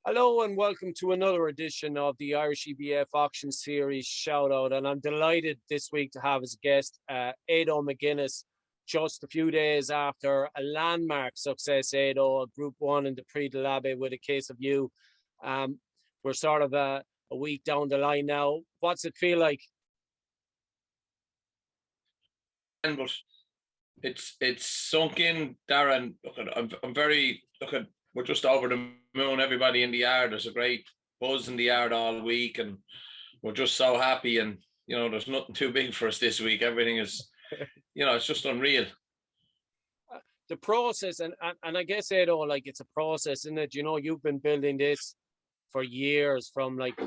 Hello and welcome to another edition of the Irish EBF Auction Series Shout Out. And I'm delighted this week to have as a guest Ado McGuinness, just a few days after a landmark success, Ado, Group 1 in the Prix de l'Abbé with A Case of You. We're sort of a week down the line now. What's it feel like? But it's sunk in, Darren. I'm very we're just over the moon. Everybody in the yard, there's a great buzz in the yard all week, and we're just so happy. And there's nothing too big for us this week. Everything is, it's just unreal. The process, and I guess, Ado, like, it's a process, isn't it? You've been building this for years, from like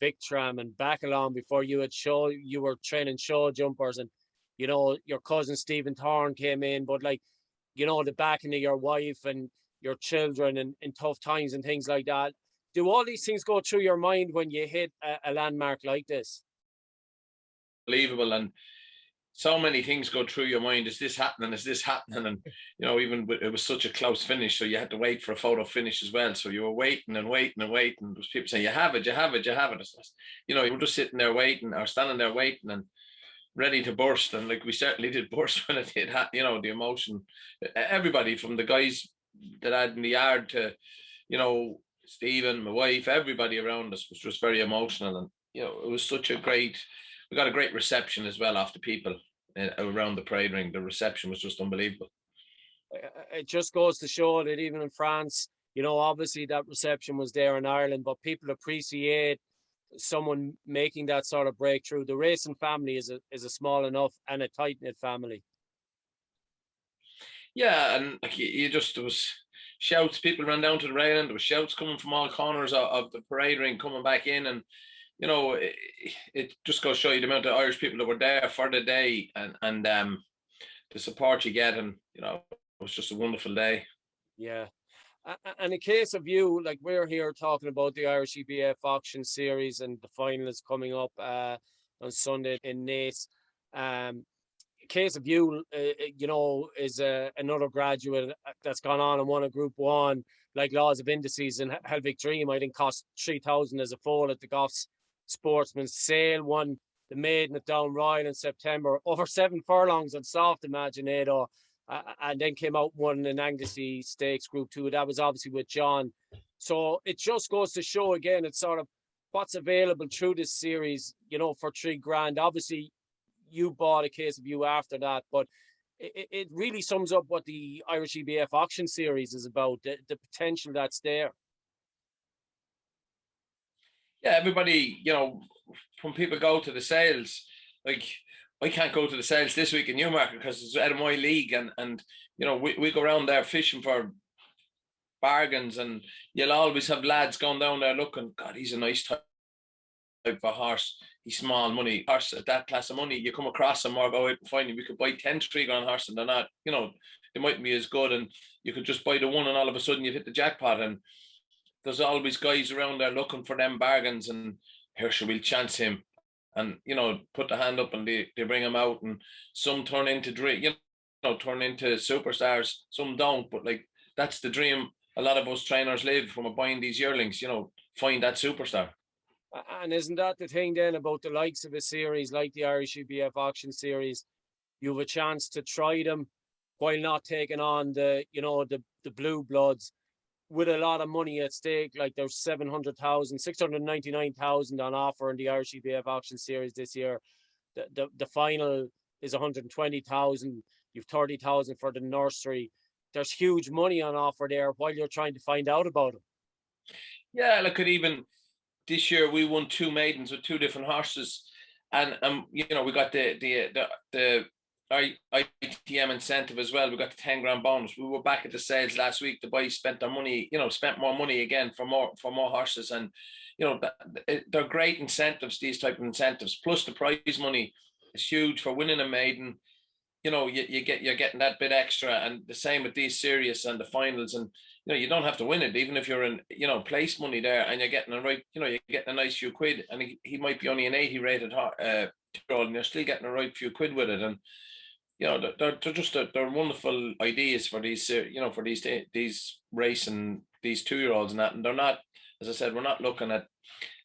Victram and back along before you were training show jumpers, and your cousin Stephen Thorne came in, but the backing of your wife and your children and in tough times and things like that. Do all these things go through your mind when you hit a landmark like this? Unbelievable. And so many things go through your mind. Is this happening? Is this happening? And, even it was such a close finish, so you had to wait for a photo finish as well. So you were waiting and waiting and waiting. There was people saying, you have it, you have it, you have it. You were just sitting there waiting, or standing there waiting and ready to burst. And we certainly did burst when it did happen. The emotion, everybody from the guys that I had in the yard to, Stephen, my wife, everybody around us was just very emotional. And, it was we got a great reception as well after people around the parade ring. The reception was just unbelievable. It just goes to show that even in France, obviously that reception was there in Ireland, but people appreciate someone making that sort of breakthrough. The racing family is a small enough and a tight-knit family. Yeah, and there was shouts. People ran down to the railing. There was shouts coming from all corners of the parade ring, coming back in, and it just goes to show you the amount of Irish people that were there for the day, and the support you get, and it was just a wonderful day. Yeah, and in case of you, like, we're here talking about the Irish EBF Auction Series, and the final is coming up on Sunday in Naas. Case of You, is another graduate that's gone on and won a Group 1, like Laws of Indices and Helvic Dream. I think cost 3,000 as a foal at the Goffs Sportsman's Sale. Won the Maiden at Down Royal in September, over 7 furlongs on soft, imagine, Ado. And then came out and won an Anglesey Stakes Group 2. That was obviously with John. So it just goes to show again, it's sort of what's available through this series, for $3,000. Obviously, you bought A Case of You after that, but it really sums up what the Irish EBF Auction Series is about, the potential that's there. Yeah, everybody, when people go to the sales, like, I can't go to the sales this week in Newmarket because it's out of my league, and we go around there fishing for bargains, and you'll always have lads going down there looking, God, he's a nice type of horse. He's small money horse at that class of money. You come across them or go out and find him. We could buy 10 3-grand horses, and they're not, they mightn't be as good, and you could just buy the one and all of a sudden you've hit the jackpot. And there's always guys around there looking for them bargains, and here, sure, we'll chance him, and put the hand up, and they bring him out, and some turn into turn into superstars, some don't, but that's the dream a lot of us trainers live from buying these yearlings, find that superstar. And isn't that the thing then about the likes of a series like the Irish EBF Auction Series? You have a chance to try them while not taking on the blue bloods with a lot of money at stake. Like, there's 699,000 on offer in the Irish EBF Auction Series this year. The final is 120,000. You've 30,000 for the nursery. There's huge money on offer there while you're trying to find out about them. Yeah, look at even this year we won 2 maidens with 2 different horses, and we got the ITM incentive as well. We got the 10-grand bonus. We were back at the sales last week. The boys spent their money, spent more money again for more horses, and they're great incentives. These type of incentives, plus the prize money is huge for winning a maiden. You're getting that bit extra, and the same with these series and the finals. And you don't have to win it, even if you're in place money there, and you're getting you're getting a nice few quid. And he might be only an 80 rated and you're still getting a right few quid with it. And they're wonderful ideas for these for these racing, these 2-year-olds and that. And they're not as I said, we're not looking at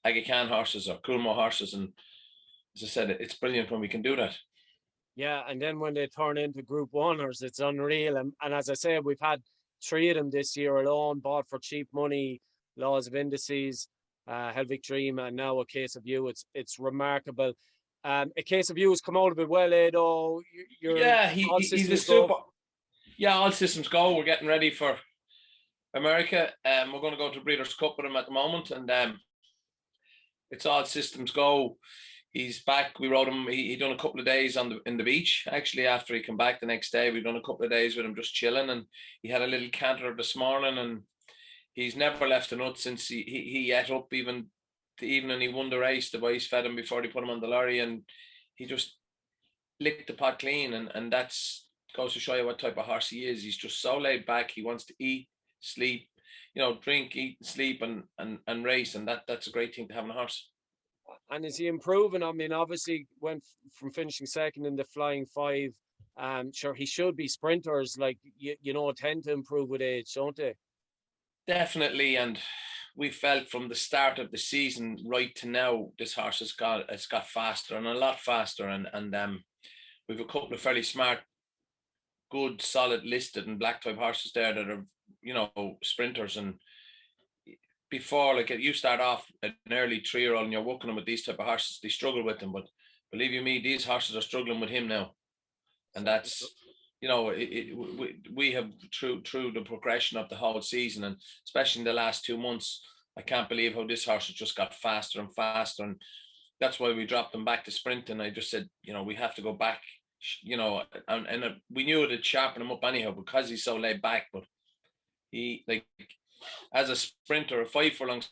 Aga Khan horses or Coolmo horses. And as I said, it's brilliant when we can do that. Yeah, and then when they turn into Group 1ers, it's unreal. And as I said, we've had 3 of them this year alone, bought for cheap money, Laws of Indices, Helvig Dream, and now A Case of You. It's remarkable. A Case of You has come out of it well, Ado. Yeah, he's a super. Yeah, all systems go. We're getting ready for America. We're going to go to Breeders' Cup with him at the moment, and it's all systems go. He's back. We rode him. He done a couple of days in the beach. Actually, after he came back the next day, we've done a couple of days with him just chilling, and he had a little canter this morning, and he's never left a nut since he ate up even the evening he won the race. The boys fed him before they put him on the lorry, and he just licked the pot clean, and that's goes to show you what type of horse he is. He's just so laid back. He wants to eat, sleep, drink, eat, sleep, and race, and that's a great thing to have in a horse. And is he improving? I mean, obviously went from finishing second in the Flying Five. Sure, he should be sprinters, like tend to improve with age, don't they? Definitely, and we felt from the start of the season right to now, this horse has got faster and a lot faster, and we've a couple of fairly smart, good, solid listed and black type horses there that are sprinters. And before, like, you start off an early 3-year-old and you're working them with these type of horses, they struggle with them. But believe you me, these horses are struggling with him now, and that's we have through the progression of the whole season, and especially in the last 2 months, I can't believe how this horse has just got faster and faster, and that's why we dropped him back to sprint. And I just said, we have to go back, and we knew it'd sharpen him up anyhow because he's so laid back. But he, like, as a sprinter, a 5 furlong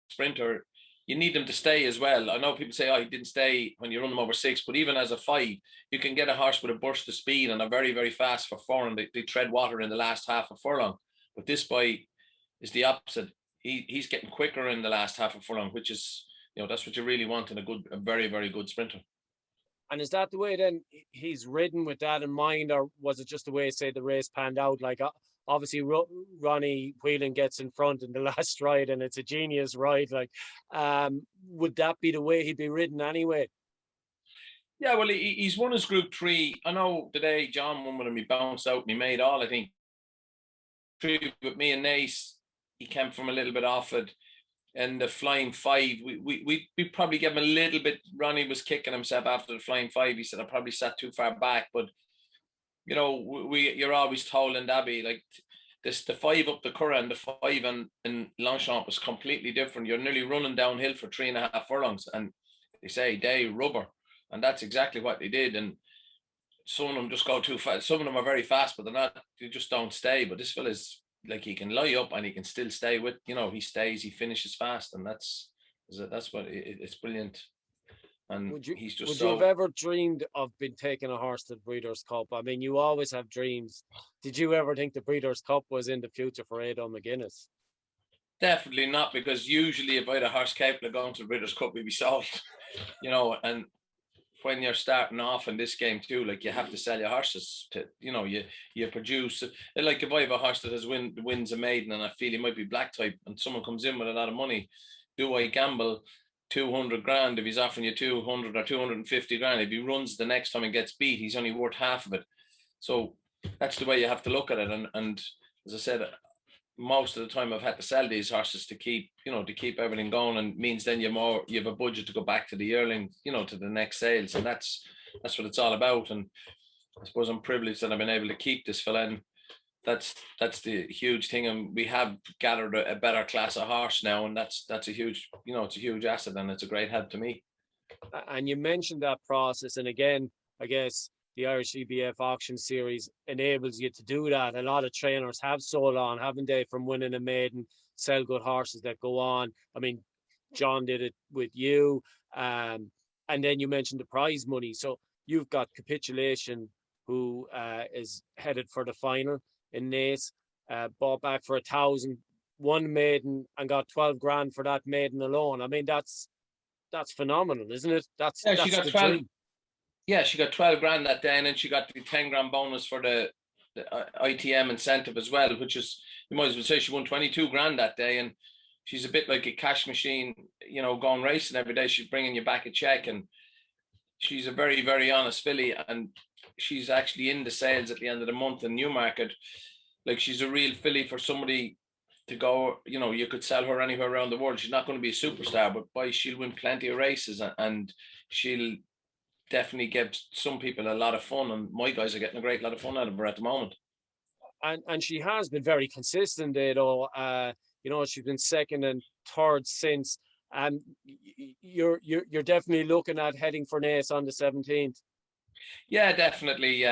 sprinter, you need them to stay as well. I know people say, he didn't stay when you run them over 6, but even as a 5, you can get a horse with a burst of speed and are very, very fast for 4, and they tread water in the last half of furlong. But this boy is the opposite. He's getting quicker in the last half of furlong, which is, that's what you really want in a very, very good sprinter. And is that the way then he's ridden with that in mind, or was it just the way, say, the race panned out? Like, obviously Ronnie Whelan gets in front in the last ride and it's a genius ride. Like, would that be the way he'd be ridden anyway? Yeah, well, he's won his Group 3. I know today John won with him. He bounced out and he made all, I think. 3 with me and Naas, he came from a little bit off it. And the Flying 5, we probably gave him a little bit. Ronnie was kicking himself after the Flying 5. He said, I probably sat too far back. But, you're always told in Abbey, like, the 5 up the Curragh and the 5 in Longchamp was completely different. You're nearly running downhill for 3.5 furlongs. And they say, they rubber. And that's exactly what they did. And some of them just go too fast. Some of them are very fast, but they just don't stay. But this fella's, like, he can lie up and he can still stay with, he stays, he finishes fast, and that's what it's brilliant. And would you have ever dreamed of being taking a horse to the Breeders' Cup? I mean, you always have dreams. Did you ever think the Breeders' Cup was in the future for Ado McGuinness? Definitely not, because usually if I had a horse capable of going to the Breeders' Cup, we'd be sold, and when you're starting off in this game too, like, you have to sell your horses to, you produce, like, if I have a horse that wins a maiden and I feel he might be black type and someone comes in with a lot of money, do I gamble 200 grand if he's offering you 200 or 250 grand? If he runs the next time and gets beat, he's only worth half of it. So that's the way you have to look at it. And as I said, most of the time I've had to sell these horses to keep everything going, and means then you have a budget to go back to the yearling, to the next sales, and that's what it's all about. And I suppose I'm privileged that I've been able to keep this fella, and that's the huge thing. And we have gathered a better class of horse now, and that's a huge, it's a huge asset, and it's a great help to me. And you mentioned that process, and again, I guess the Irish EBF auction series enables you to do that. A lot of trainers have sold on, haven't they, from winning a maiden, sell good horses that go on. I mean, John did it with you. And then you mentioned the prize money. So you've got Capitulation, who is headed for the final in Naas, bought back for 1,000, won maiden and got 12 grand for that maiden alone. I mean, that's phenomenal, isn't it? That's she got 12. Dream. Yeah, she got 12 grand that day, and then she got the 10 grand bonus for the ITM incentive as well, which is, you might as well say she won 22 grand that day. And she's a bit like a cash machine, you know, going racing every day. She's bringing you back a check, and she's a very, very honest filly, and she's actually in the sales at the end of the month in Newmarket. Like, she's a real filly for somebody to go, you know, you could sell her anywhere around the world. She's not going to be a superstar, but she'll win plenty of races, and she'll definitely give some people a lot of fun, and my guys are getting a great lot of fun out of her at the moment. And she has been very consistent, though. You know, she's been second and third since. And you're definitely looking at heading for Naas on the 17th. Yeah, definitely.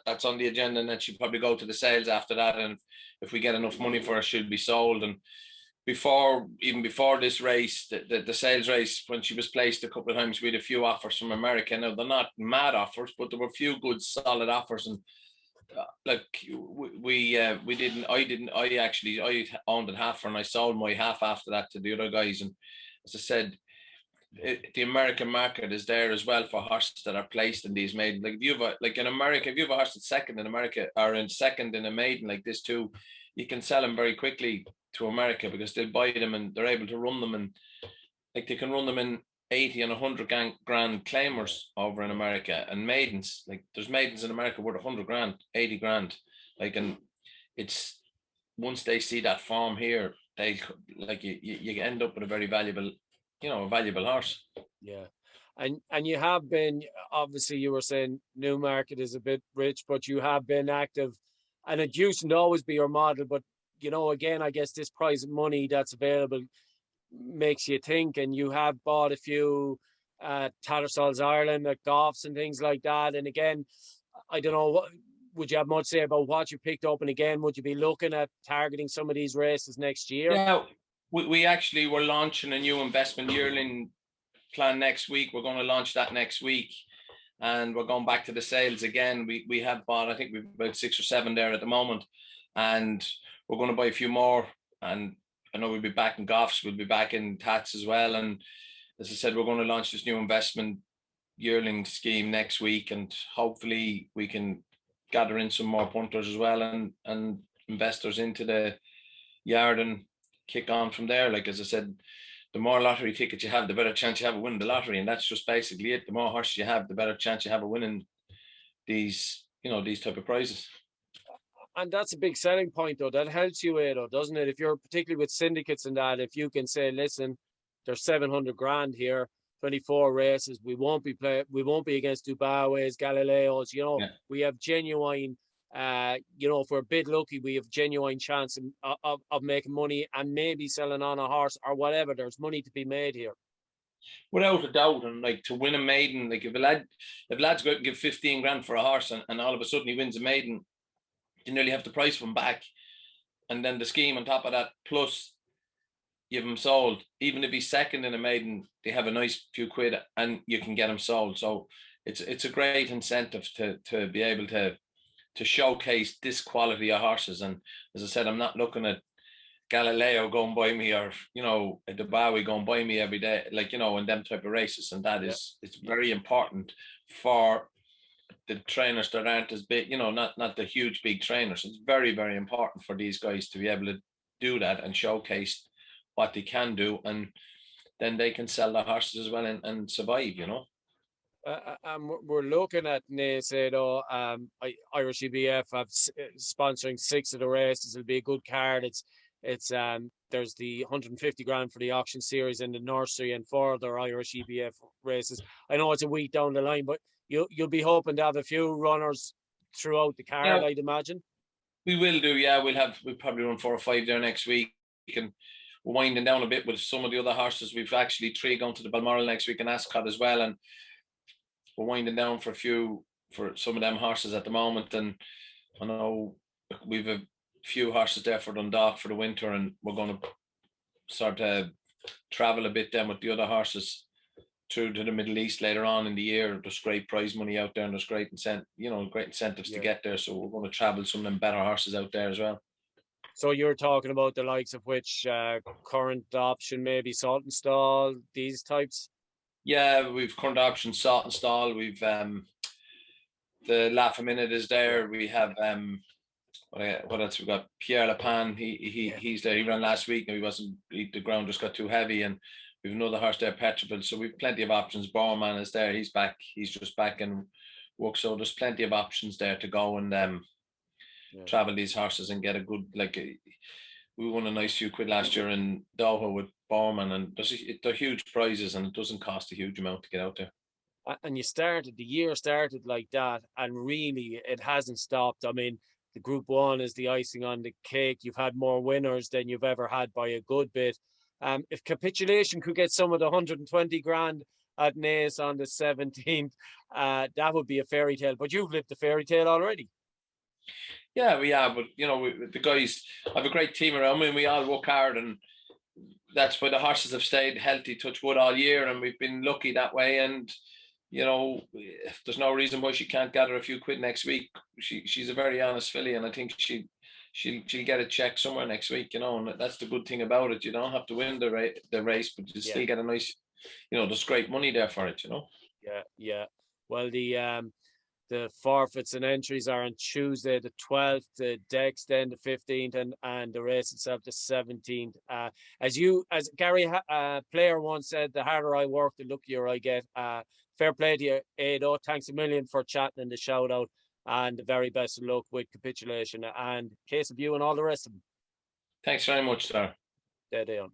That's on the agenda, and then she'll probably go to the sales after that. And if we get enough money for her, she'll be sold. And even before this race, the sales race, when she was placed a couple of times, we had a few offers from America. Now, they're not mad offers, but there were a few good, solid offers. And like I owned it half, and I sold my half after that to the other guys. And as I said, the American market is there as well for horses that are placed in these maiden. Like, if you have in America, if you have a horse that's second in America or in second in a maiden like this too, you can sell them very quickly to America, because they'll buy them and they're able to run them, and like they can run them in 80 and 100 grand claimers over in America. And maidens, like there's maidens in America worth 100 grand, 80 grand. Like, and it's, once they see that form here, they like you end up with a very valuable, you know, a valuable horse. Yeah. And you have been, obviously you were saying Newmarket is a bit rich, but you have been active, and it used to always be your model. But, you know, again, I guess this prize of money that's available makes you think, and you have bought a few Tattersalls Ireland at Goffs and things like that. And again, I don't know, would you have much to say about what you picked up? And again, would you be looking at targeting some of these races next year? Yeah, we actually were launching a new investment yearling plan next week. We're going to launch that next week, and we're going back to the sales again. We have bought, I think we've about 6 or 7 there at the moment, and we're going to buy a few more. And I know we'll be back in Goffs, we'll be back in Tats as well. And as I said, we're going to launch this new investment yearling scheme next week, and hopefully we can gather in some more punters as well, and investors into the yard, and kick on from there. Like, as I said, the more lottery tickets you have, the better chance you have of winning the lottery. And that's just basically it. The more horses you have, the better chance you have of winning these, you know, these type of prizes. And that's a big selling point, though. That helps you, Ado, doesn't it? If you're particularly with syndicates and that, if you can say, listen, there's 700 grand here, 24 races. We won't be against Dubaways, Galileos. You know, yeah. We have genuine. You know, if we're a bit lucky, we have genuine chance of making money and maybe selling on a horse or whatever. There's money to be made here, without a doubt. And like, to win a maiden, like if lads go out and give 15 grand for a horse, and all of a sudden he wins a maiden, you nearly have the price from back, and then the scheme on top of that, plus you have him sold. Even if he's second in a maiden, they have a nice few quid, and you can get him sold. So it's a great incentive to be able to showcase this quality of horses. And as I said, I'm not looking at Galileo going by me, or, you know, a Dubawi going by me every day, like, you know, in them type of races. And that is, it's very important for the trainers that aren't as big, you know, not the huge big trainers. It's very, very important for these guys to be able to do that and showcase what they can do, and then they can sell the horses as well and survive, you know. We're looking at Naas, Irish EBF have sponsoring 6 of the races. It'll be a good card. It's there's the 150 grand for the auction series in the nursery and further Irish EBF races. I know it's a week down the line, but you'll be hoping to have a few runners throughout the card, yeah. I'd imagine. We will do, yeah. We'll probably run 4 or 5 there next week, and we're winding down a bit with some of the other horses. We've actually 3 going to the Balmoral next week in Ascot as well, and we're winding down for some of them horses at the moment. And I know we've a few horses there for Dundalk for the winter, and we're going to sort of travel a bit then with the other horses through to the Middle East later on in the year. There's great prize money out there, and there's great incentives to get there. So we're going to travel some of them better horses out there as well. So you're talking about the likes of which current option, maybe Salt and Stall, these types? Yeah, we've current option Salt and Stall. We've the Laugh a Minute is there. We have what else we got? Pierre Lepan, he's there. He ran last week. No, he wasn't. The ground just got too heavy, and we've another horse there, Petreville. So we've plenty of options. Borman is there. He's back. He's just back in work. So there's plenty of options there to go and travel these horses and get a good we won a nice few quid last year in Doha with Borman, and they're huge prizes, and it doesn't cost a huge amount to get out there. And the year started like that, and really it hasn't stopped. I mean, the Group 1 is the icing on the cake. You've had more winners than you've ever had by a good bit. If Capitulation could get some of the 120 grand at Naas on the 17th, that would be a fairy tale. But you've lived the fairy tale already. Yeah, we have, but the guys have a great team around me, and we all work hard, and that's why the horses have stayed healthy, touch wood, all year, and we've been lucky that way. And there's no reason why she can't gather a few quid next week. She's a very honest filly, and I think she'll get a check somewhere next week. And that's the good thing about it. You don't have to win the race, but you still get a nice, there's great money there for it. Yeah. Well, the forfeits and entries are on Tuesday the 12th, the decks then the 15th, and the race itself the 17th. As Gary Player once said, the harder I work, the luckier I get. Fair play to you, Ado. Thanks a million for chatting in the shout out, and the very best of luck with Capitulation and Case of You and all the rest of them. Thanks very much, sir. Dead on.